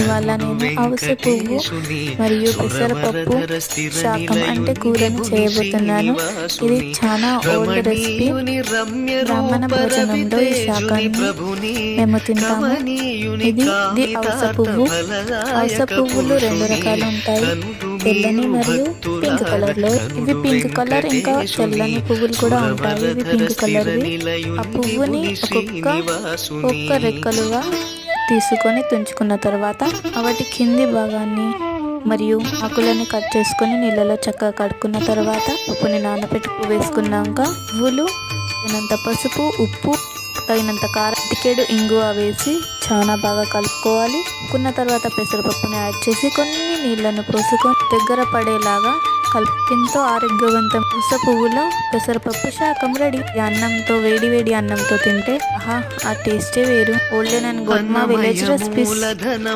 ఇవాళ నేను అవిసె పువ్వు మరియు పెసరపప్పు శాకం అంటే కూరని చేయబోతున్నాను. ఇది చాలా ఓల్డ్ రెసిపీ. బ్రాహ్మణ భోజనంలో ఈ శాకాన్ని మేము తింటాము. ఇది అవిసె పువ్వు. అవిసె పువ్వులు రెండు రకాలు ఉంటాయి, తెల్లని మరియు పింక్ కలర్ లో. ఇది పింక్ కలర్, ఇంకా తెల్లని పువ్వులు కూడా ఉంటాయి. ఇది పింక్ కలర్. ఆ పువ్వుని ఒక్క రెక్కలుగా తీసుకొని తుంచుకున్న తర్వాత వాటి కింది భాగాన్ని మరియు ఆకులని కట్ చేసుకొని నీళ్ళలో చక్కగా కడుక్కున్న తర్వాత పప్పుని నానబెట్టుకు వేసుకున్నాక పువ్వులు తగినంత పసుపు, ఉప్పు, తగినంత కారం, చిటికెడు ఇంగువ వేసి చాలా బాగా కలుపుకోవాలి. కలుపుకున్న తర్వాత పెసరపప్పుని యాడ్ చేసి కొన్ని నీళ్ళను పోసుకొని దగ్గర పడేలాగా ఎంతో ఆరోగ్యవంతం అవిసె పువ్వులో పెసరపప్పు శాకం రెడీ. అన్నంతో, వేడి వేడి అన్నంతో తింటే ఆ టేస్టే వేరు. ఓల్డెన్ అండ్ గోధుమ విలేజ్ రెసిపీస్.